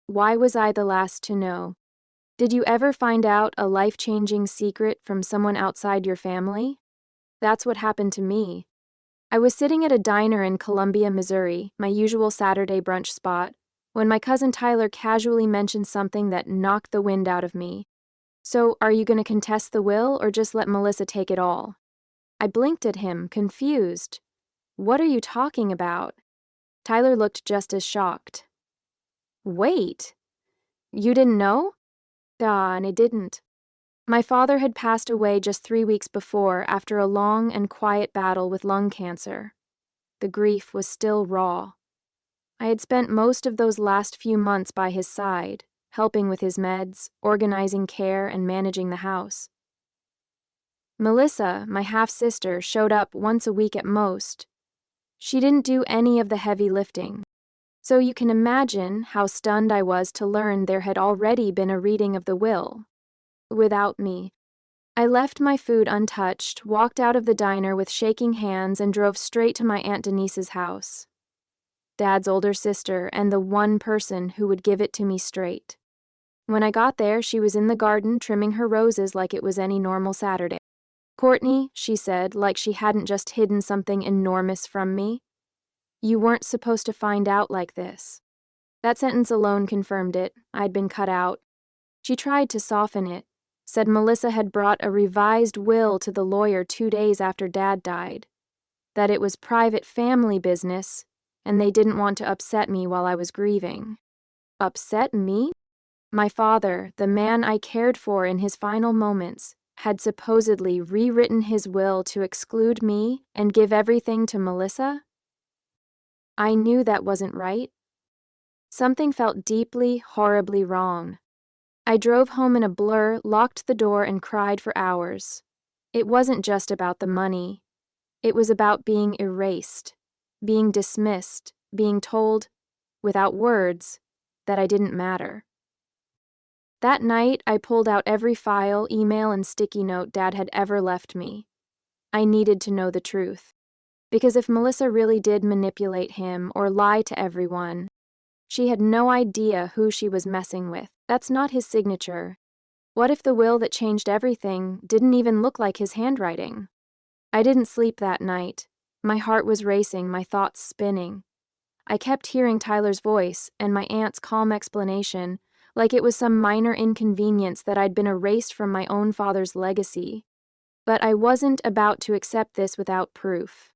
Why was I the last to know? Did you ever find out a life-changing secret from someone outside your family? That's what happened to me. I was sitting at a diner in Columbia, Missouri, my usual Saturday brunch spot, when my cousin Tyler casually mentioned something that knocked the wind out of me. So, are you going to contest the will or just let Melissa take it all? I blinked at him, confused. What are you talking about? Tyler looked just as shocked. Wait, you didn't know? And it didn't. My father had passed away just 3 weeks before after a long and quiet battle with lung cancer. The grief was still raw. I had spent most of those last few months by his side, helping with his meds, organizing care, and managing the house. Melissa, my half-sister, showed up once a week at most. She didn't do any of the heavy lifting. So you can imagine how stunned I was to learn there had already been a reading of the will. Without me. I left my food untouched, walked out of the diner with shaking hands, and drove straight to my Aunt Denise's house. Dad's older sister and the one person who would give it to me straight. When I got there, she was in the garden trimming her roses like it was any normal Saturday. "Courtney," she said, like she hadn't just hidden something enormous from me, "you weren't supposed to find out like this." That sentence alone confirmed it. I'd been cut out. She tried to soften it, said Melissa had brought a revised will to the lawyer 2 days after Dad died, that it was private family business, and they didn't want to upset me while I was grieving. Upset me? My father, the man I cared for in his final moments, had supposedly rewritten his will to exclude me and give everything to Melissa? I knew that wasn't right. Something felt deeply, horribly wrong. I drove home in a blur, locked the door, and cried for hours. It wasn't just about the money. It was about being erased, being dismissed, being told, without words, that I didn't matter. That night, I pulled out every file, email, and sticky note Dad had ever left me. I needed to know the truth. Because if Melissa really did manipulate him or lie to everyone, she had no idea who she was messing with. That's not his signature. What if the will that changed everything didn't even look like his handwriting? I didn't sleep that night. My heart was racing, my thoughts spinning. I kept hearing Tyler's voice and my aunt's calm explanation, like it was some minor inconvenience that I'd been erased from my own father's legacy. But I wasn't about to accept this without proof.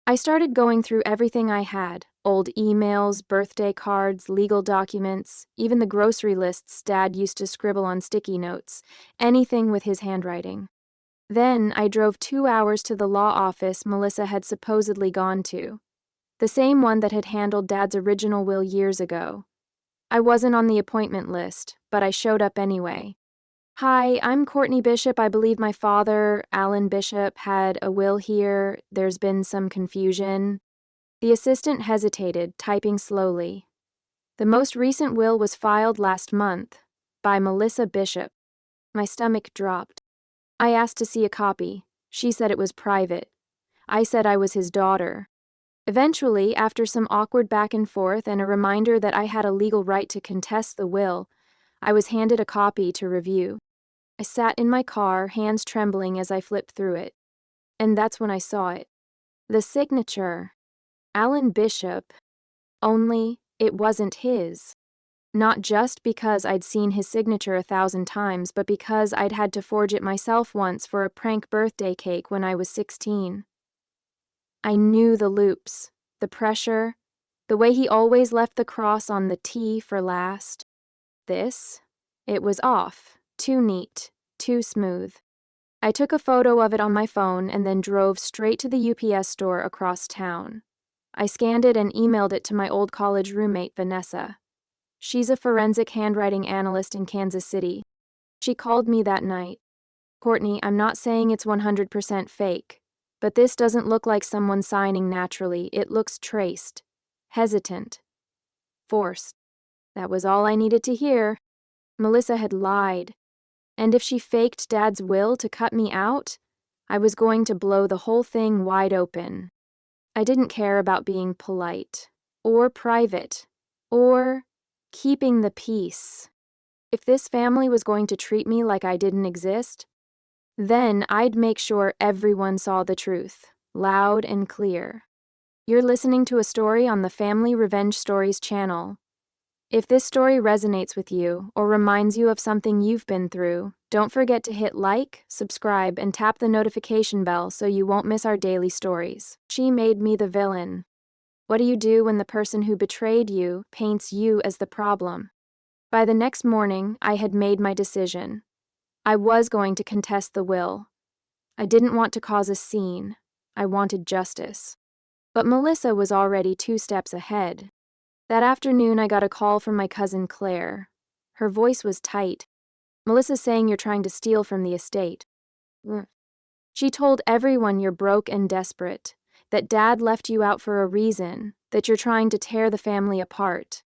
I started going through everything I had, old emails, birthday cards, legal documents, even the grocery lists Dad used to scribble on sticky notes, anything with his handwriting. Then I drove 2 hours to the law office Melissa had supposedly gone to, the same one that had handled Dad's original will years ago. I wasn't on the appointment list, but I showed up anyway. "Hi, I'm Courtney Bishop. I believe my father, Alan Bishop, had a will here. There's been some confusion." The assistant hesitated, typing slowly. "The most recent will was filed last month by Melissa Bishop." My stomach dropped. I asked to see a copy. She said it was private. I said I was his daughter. Eventually, after some awkward back and forth and a reminder that I had a legal right to contest the will, I was handed a copy to review. I sat in my car, hands trembling as I flipped through it. And that's when I saw it. The signature. Alan Bishop. Only, it wasn't his. Not just because I'd seen his signature 1,000 times, but because I'd had to forge it myself once for a prank birthday cake when I was 16. I knew the loops, the pressure, the way he always left the cross on the T for last. This, it was off, too neat, too smooth. I took a photo of it on my phone and then drove straight to the UPS store across town. I scanned it and emailed it to my old college roommate, Vanessa. She's a forensic handwriting analyst in Kansas City. She called me that night. "Courtney, I'm not saying it's 100% fake, but this doesn't look like someone signing naturally. It looks traced, hesitant, forced." That was all I needed to hear. Melissa had lied. And if she faked Dad's will to cut me out, I was going to blow the whole thing wide open. I didn't care about being polite, or private, or keeping the peace. If this family was going to treat me like I didn't exist, then I'd make sure everyone saw the truth, loud and clear. You're listening to a story on the Family Revenge Stories channel. If this story resonates with you or reminds you of something you've been through, don't forget to hit like, subscribe, and tap the notification bell so you won't miss our daily stories. She made me the villain. What do you do when the person who betrayed you paints you as the problem? By the next morning, I had made my decision. I was going to contest the will. I didn't want to cause a scene. I wanted justice. But Melissa was already 2 steps ahead. That afternoon, I got a call from my cousin Claire. Her voice was tight. "Melissa's saying you're trying to steal from the estate." She told everyone you're broke and desperate, that Dad left you out for a reason, that you're trying to tear the family apart.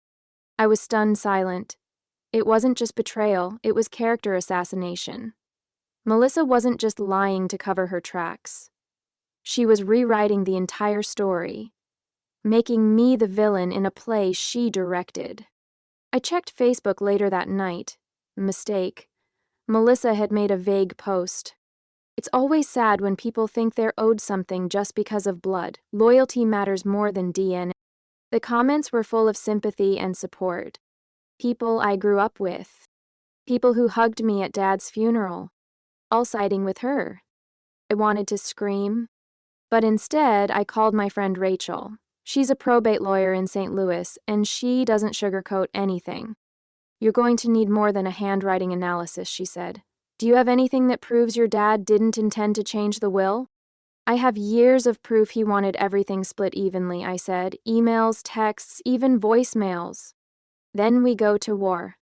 I was stunned silent. It wasn't just betrayal, it was character assassination. Melissa wasn't just lying to cover her tracks. She was rewriting the entire story, making me the villain in a play she directed. I checked Facebook later that night. Mistake. Melissa had made a vague post. It's always sad when people think they're owed something just because of blood. Loyalty matters more than DNA. The comments were full of sympathy and support. People I grew up with. People who hugged me at Dad's funeral. All siding with her. I wanted to scream, but instead I called my friend Rachel. She's a probate lawyer in St. Louis, and she doesn't sugarcoat anything. "You're going to need more than a handwriting analysis," she said. "Do you have anything that proves your dad didn't intend to change the will?" "I have years of proof he wanted everything split evenly," I said. "Emails, texts, even voicemails." Then we go to war.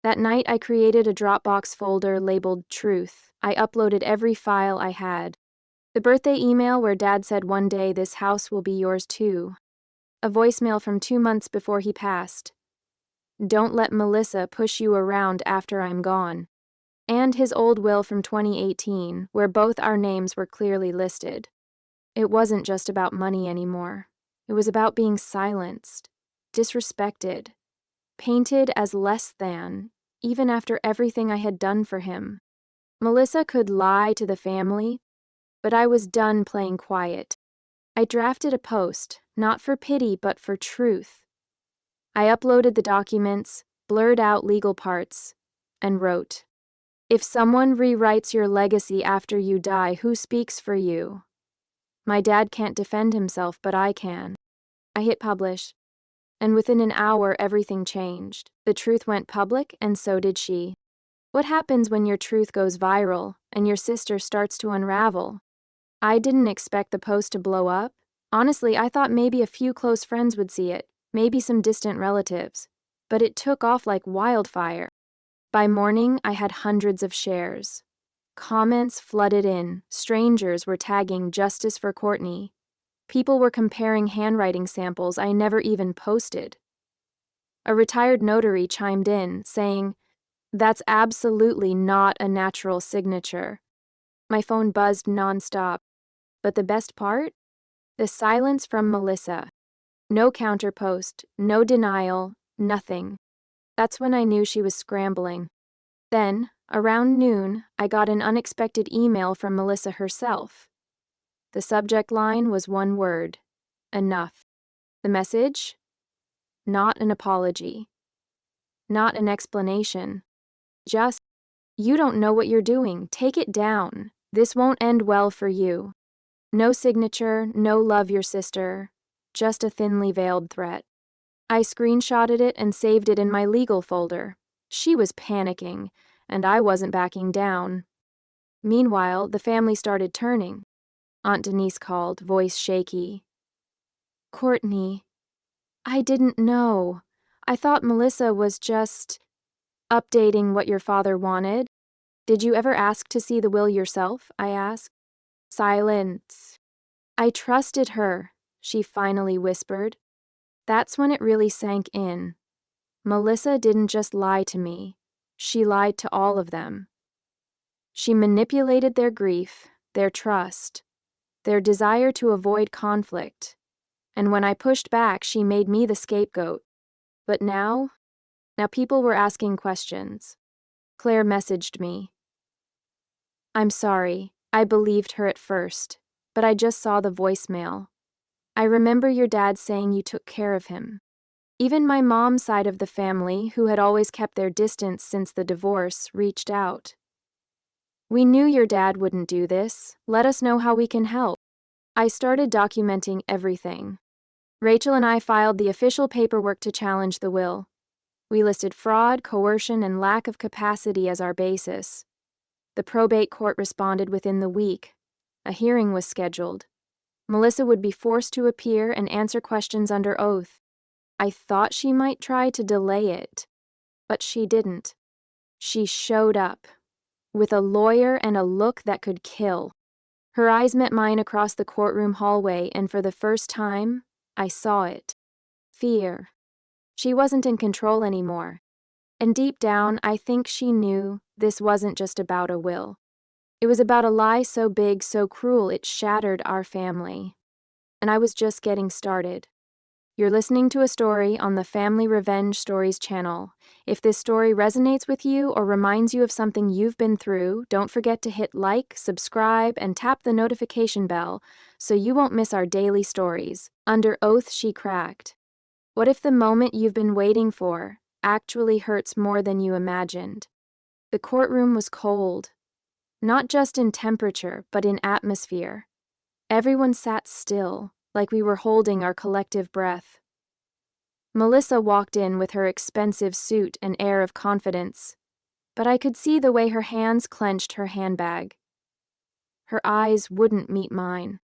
That night I created a Dropbox folder labeled Truth. I uploaded every file I had. The birthday email where Dad said one day this house will be yours too. A voicemail from 2 months before he passed. "Don't let Melissa push you around after I'm gone." And his old will from 2018, where both our names were clearly listed. It wasn't just about money anymore. It was about being silenced, disrespected, painted as less than, even after everything I had done for him. Melissa could lie to the family, but I was done playing quiet. I drafted a post, not for pity but for truth. I uploaded the documents, blurred out legal parts, and wrote, "If someone rewrites your legacy after you die, who speaks for you? My dad can't defend himself, but I can." I hit publish, and within an hour everything changed. The truth went public, and so did she. What happens when your truth goes viral, and your sister starts to unravel? I didn't expect the post to blow up. Honestly, I thought maybe a few close friends would see it, maybe some distant relatives. But it took off like wildfire. By morning, I had hundreds of shares. Comments flooded in. Strangers were tagging "Justice for Courtney." People were comparing handwriting samples I never even posted. A retired notary chimed in, saying, "That's absolutely not a natural signature." My phone buzzed nonstop. But the best part? The silence from Melissa. No counterpost, no denial, nothing. That's when I knew she was scrambling. Then, around noon, I got an unexpected email from Melissa herself. The subject line was one word: enough. The message? Not an apology. Not an explanation. Just, "You don't know what you're doing. Take it down. This won't end well for you." No signature, no "love your sister," just a thinly veiled threat. I screenshotted it and saved it in my legal folder. She was panicking, and I wasn't backing down. Meanwhile, the family started turning. Aunt Denise called, voice shaky. "Courtney, I didn't know. I thought Melissa was just updating what your father wanted. Did you ever ask to see the will yourself?" I asked. Silence. "I trusted her," she finally whispered. That's when it really sank in. Melissa didn't just lie to me. She lied to all of them. She manipulated their grief, their trust, their desire to avoid conflict. And when I pushed back, she made me the scapegoat. But now, Now people were asking questions. Claire messaged me. I'm sorry, I believed her at first, but I just saw the voicemail. I remember your dad saying you took care of him. Even my mom's side of the family, who had always kept their distance since the divorce, reached out. We knew your dad wouldn't do this. Let us know how we can help. I started documenting everything. Rachel and I filed the official paperwork to challenge the will. We listed fraud, coercion, and lack of capacity as our basis. The probate court responded within the week. A hearing was scheduled. Melissa would be forced to appear and answer questions under oath. I thought she might try to delay it, but she didn't. She showed up, with a lawyer and a look that could kill. Her eyes met mine across the courtroom hallway, and for the first time, I saw it. Fear. She wasn't in control anymore. And deep down, I think she knew this wasn't just about a will. It was about a lie so big, so cruel, it shattered our family. And I was just getting started. You're listening to a story on the Family Revenge Stories channel. If this story resonates with you or reminds you of something you've been through, don't forget to hit like, subscribe, and tap the notification bell so you won't miss our daily stories. Under oath, she cracked. What if the moment you've been waiting for actually hurts more than you imagined? The courtroom was cold, not just in temperature, but in atmosphere. Everyone sat still, like we were holding our collective breath. Melissa walked in with her expensive suit and air of confidence, but I could see the way her hands clenched her handbag. Her eyes wouldn't meet mine.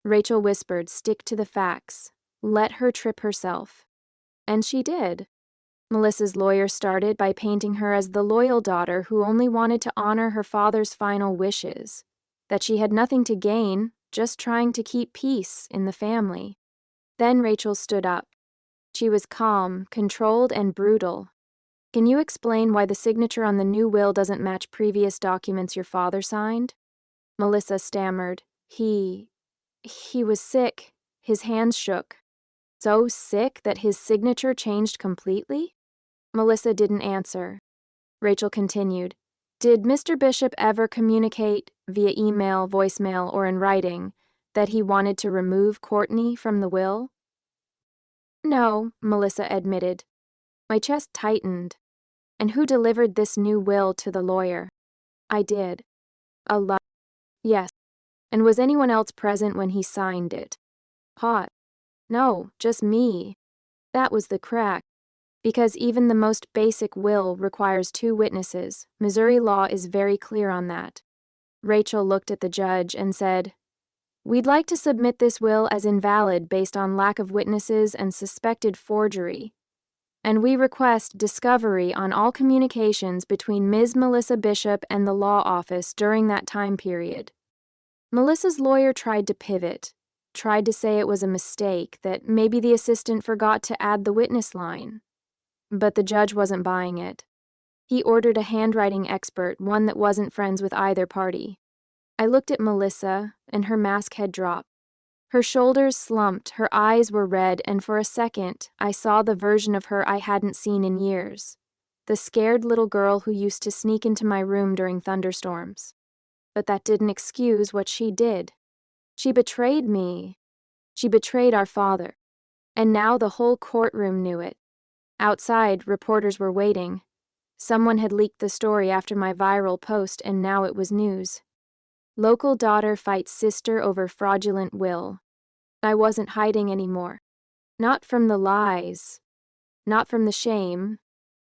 Rachel whispered, "Stick to the facts. Let her trip herself." And she did. Melissa's lawyer started by painting her as the loyal daughter who only wanted to honor her father's final wishes, that she had nothing to gain, just trying to keep peace in the family. Then Rachel stood up. She was calm, controlled, and brutal. "Can you explain why the signature on the new will doesn't match previous documents your father signed?" Melissa stammered. He was sick. His hands shook. So sick that his signature changed completely? Melissa didn't answer. Rachel continued. "Did Mr. Bishop ever communicate, via email, voicemail, or in writing, that he wanted to remove Courtney from the will?" "No," Melissa admitted. My chest tightened. "And who delivered this new will to the lawyer?" "I did." "A lot." "Yes." "And was anyone else present when he signed it?" "Hot." "No, just me." That was the crack. Because even the most basic will requires 2 witnesses. Missouri law is very clear on that. Rachel looked at the judge and said, "We'd like to submit this will as invalid based on lack of witnesses and suspected forgery. And we request discovery on all communications between Ms. Melissa Bishop and the law office during that time period." Melissa's lawyer tried to pivot, tried to say it was a mistake, that maybe the assistant forgot to add the witness line. But the judge wasn't buying it. He ordered a handwriting expert, one that wasn't friends with either party. I looked at Melissa, and her mask had dropped. Her shoulders slumped, her eyes were red, and for a second, I saw the version of her I hadn't seen in years. The scared little girl who used to sneak into my room during thunderstorms. But that didn't excuse what she did. She betrayed me. She betrayed our father. And now the whole courtroom knew it. Outside, reporters were waiting. Someone had leaked the story after my viral post, and now it was news. Local daughter fights sister over fraudulent will. I wasn't hiding anymore. Not from the lies. Not from the shame.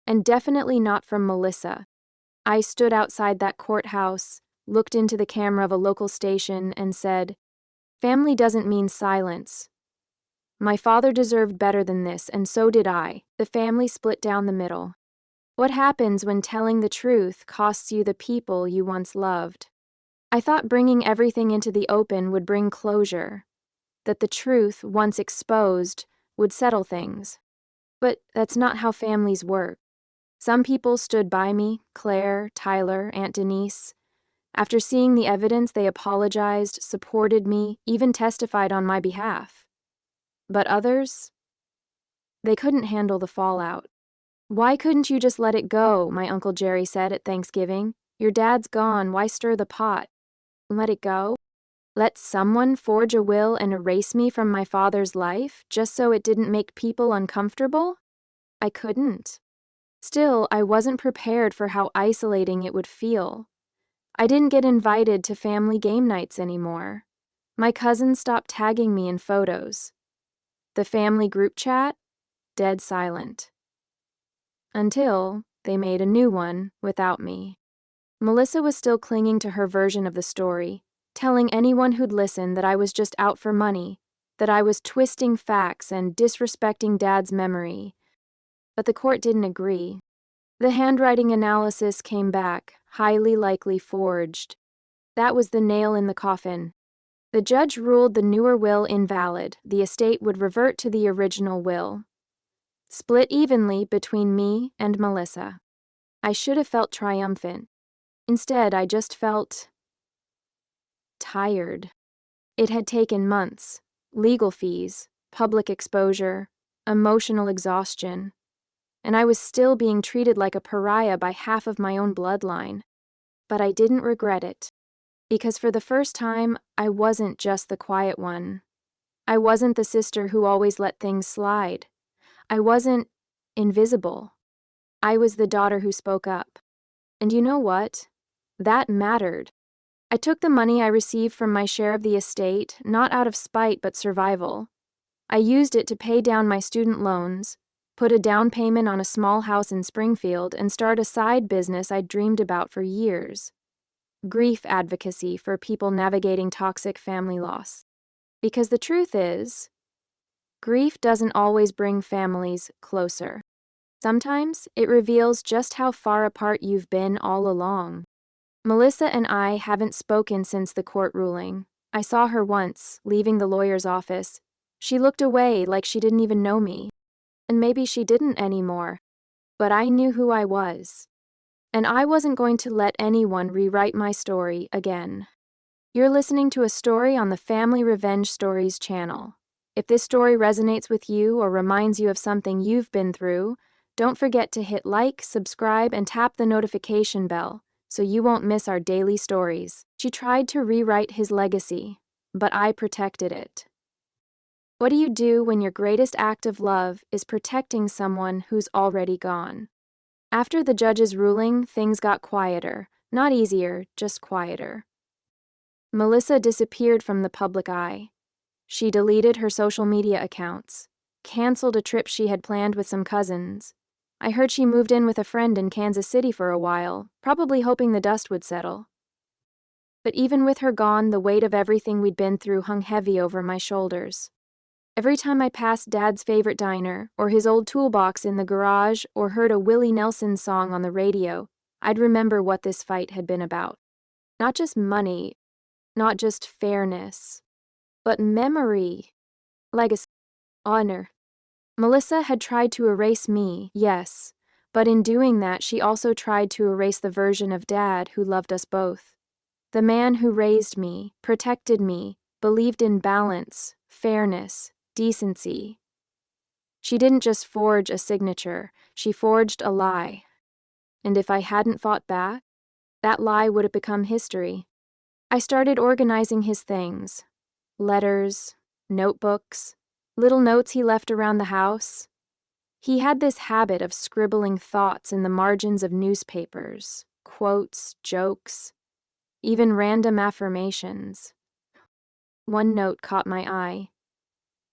And definitely not from Melissa. I stood outside that courthouse, looked into the camera of a local station, and said, "Family doesn't mean silence. My father deserved better than this, and so did I." The family split down the middle. What happens when telling the truth costs you the people you once loved? I thought bringing everything into the open would bring closure, that the truth, once exposed, would settle things. But that's not how families work. Some people stood by me, Claire, Tyler, Aunt Denise. After seeing the evidence, they apologized, supported me, even testified on my behalf. But others? They couldn't handle the fallout. "Why couldn't you just let it go?" my Uncle Jerry said at Thanksgiving. "Your dad's gone, why stir the pot?" Let it go? Let someone forge a will and erase me from my father's life, just so it didn't make people uncomfortable? I couldn't. Still, I wasn't prepared for how isolating it would feel. I didn't get invited to family game nights anymore. My cousins stopped tagging me in photos. The family group chat? Dead silent. Until they made a new one without me. Melissa was still clinging to her version of the story, telling anyone who'd listen that I was just out for money, that I was twisting facts and disrespecting Dad's memory. But the court didn't agree. The handwriting analysis came back, highly likely forged. That was the nail in the coffin. The judge ruled the newer will invalid. The estate would revert to the original will, split evenly between me and Melissa. I should have felt triumphant. Instead, I just felt tired. It had taken months, legal fees, public exposure, emotional exhaustion, and I was still being treated like a pariah by half of my own bloodline. But I didn't regret it, because for the first time, I wasn't just the quiet one. I wasn't the sister who always let things slide. I wasn't invisible. I was the daughter who spoke up. And you know what? That mattered. I took the money I received from my share of the estate, not out of spite but survival. I used it to pay down my student loans, put a down payment on a small house in Springfield, and start a side business I'd dreamed about for years. Grief advocacy for people navigating toxic family loss. Because the truth is, grief doesn't always bring families closer. Sometimes it reveals just how far apart you've been all along. Melissa and I haven't spoken since the court ruling. I saw her once, leaving the lawyer's office. She looked away like she didn't even know me. And maybe she didn't anymore. But I knew who I was. And I wasn't going to let anyone rewrite my story again. You're listening to a story on the Family Revenge Stories channel. If this story resonates with you or reminds you of something you've been through, don't forget to hit like, subscribe, and tap the notification bell so you won't miss our daily stories. She tried to rewrite his legacy, but I protected it. What do you do when your greatest act of love is protecting someone who's already gone? After the judge's ruling, things got quieter. Not easier, just quieter. Melissa disappeared from the public eye. She deleted her social media accounts, canceled a trip she had planned with some cousins. I heard she moved in with a friend in Kansas City for a while, probably hoping the dust would settle. But even with her gone, the weight of everything we'd been through hung heavy over my shoulders. Every time I passed Dad's favorite diner, or his old toolbox in the garage, or heard a Willie Nelson song on the radio, I'd remember what this fight had been about. Not just money, not just fairness, but memory, legacy, honor. Melissa had tried to erase me, yes, but in doing that, she also tried to erase the version of Dad who loved us both. The man who raised me, protected me, believed in balance, fairness, decency. She didn't just forge a signature, she forged a lie. And if I hadn't fought back, that lie would have become history. I started organizing his things. Letters, notebooks, little notes he left around the house. He had this habit of scribbling thoughts in the margins of newspapers, quotes, jokes, even random affirmations. One note caught my eye.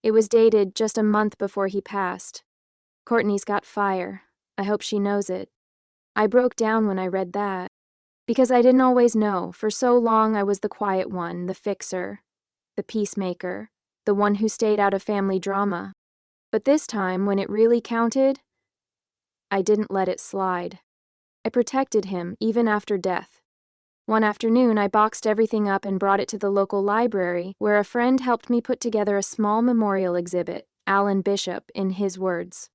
It was dated just a month before he passed. "Courtney's got fire. I hope she knows it." I broke down when I read that. Because I didn't always know. For so long I was the quiet one, the fixer, the peacemaker, the one who stayed out of family drama. But this time, when it really counted, I didn't let it slide. I protected him, even after death. One afternoon, I boxed everything up and brought it to the local library, where a friend helped me put together a small memorial exhibit, Alan Bishop, in his words.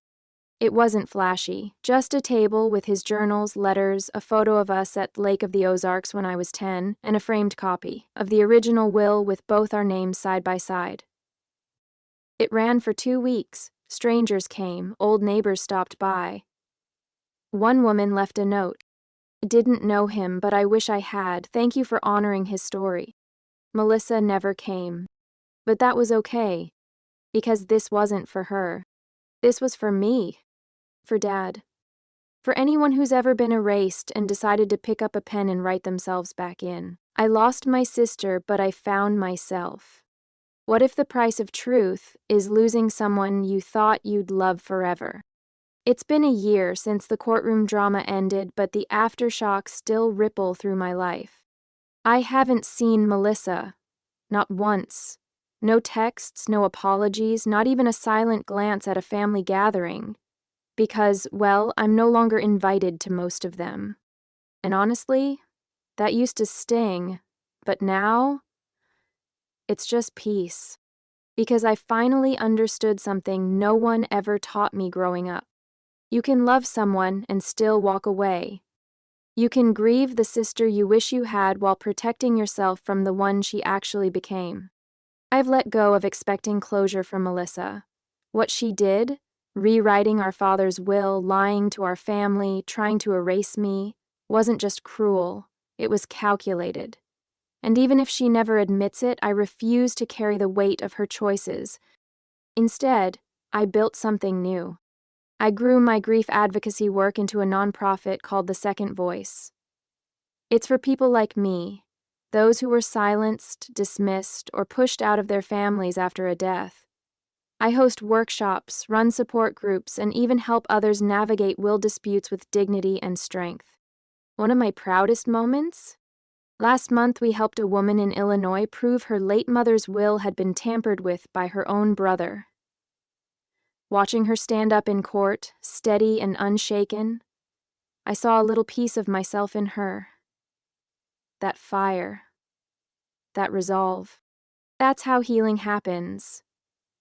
It wasn't flashy, just a table with his journals, letters, a photo of us at Lake of the Ozarks when I was 10, and a framed copy of the original will with both our names side by side. It ran for 2 weeks. Strangers came, old neighbors stopped by. One woman left a note. Didn't know him, but I wish I had. Thank you for honoring his story. Melissa never came. But that was okay, because this wasn't for her. This was for me. For Dad. For anyone who's ever been erased and decided to pick up a pen and write themselves back in. I lost my sister, but I found myself. What if the price of truth is losing someone you thought you'd love forever? It's been a year since the courtroom drama ended, but the aftershocks still ripple through my life. I haven't seen Melissa. Not once. No texts, no apologies, not even a silent glance at a family gathering. Because, well, I'm no longer invited to most of them. And honestly, that used to sting, but now, it's just peace. Because I finally understood something no one ever taught me growing up. You can love someone and still walk away. You can grieve the sister you wish you had while protecting yourself from the one she actually became. I've let go of expecting closure from Melissa. What she did, rewriting our father's will, lying to our family, trying to erase me, wasn't just cruel, it was calculated. And even if she never admits it, I refuse to carry the weight of her choices. Instead, I built something new. I grew my grief advocacy work into a nonprofit called The Second Voice. It's for people like me, those who were silenced, dismissed, or pushed out of their families after a death. I host workshops, run support groups, and even help others navigate will disputes with dignity and strength. One of my proudest moments? Last month, we helped a woman in Illinois prove her late mother's will had been tampered with by her own brother. Watching her stand up in court, steady and unshaken, I saw a little piece of myself in her. That fire. That resolve. That's how healing happens.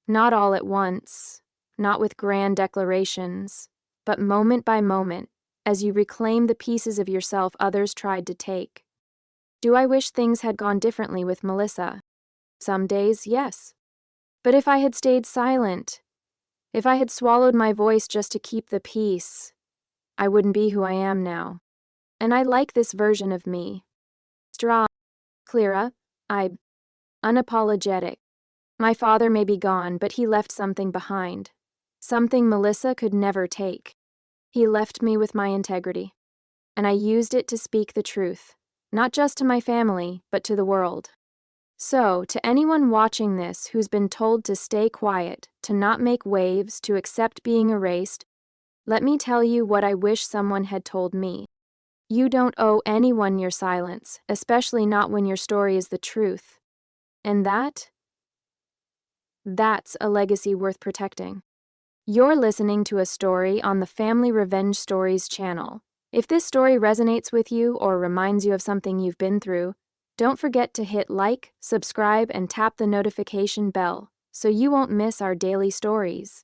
Not all at once, not with grand declarations, but moment by moment, as you reclaim the pieces of yourself others tried to take. Do I wish things had gone differently with Melissa? Some days, yes. But if I had stayed silent, if I had swallowed my voice just to keep the peace, I wouldn't be who I am now. And I like this version of me. Strong, clear, unapologetic. My father may be gone, but he left something behind. Something Melissa could never take. He left me with my integrity. And I used it to speak the truth, not just to my family, but to the world. So, to anyone watching this who's been told to stay quiet, to not make waves, to accept being erased, let me tell you what I wish someone had told me. You don't owe anyone your silence, especially not when your story is the truth. And that's a legacy worth protecting. You're listening to a story on the Family Revenge Stories channel. If this story resonates with you or reminds you of something you've been through, don't forget to hit like, subscribe, and tap the notification bell so you won't miss our daily stories.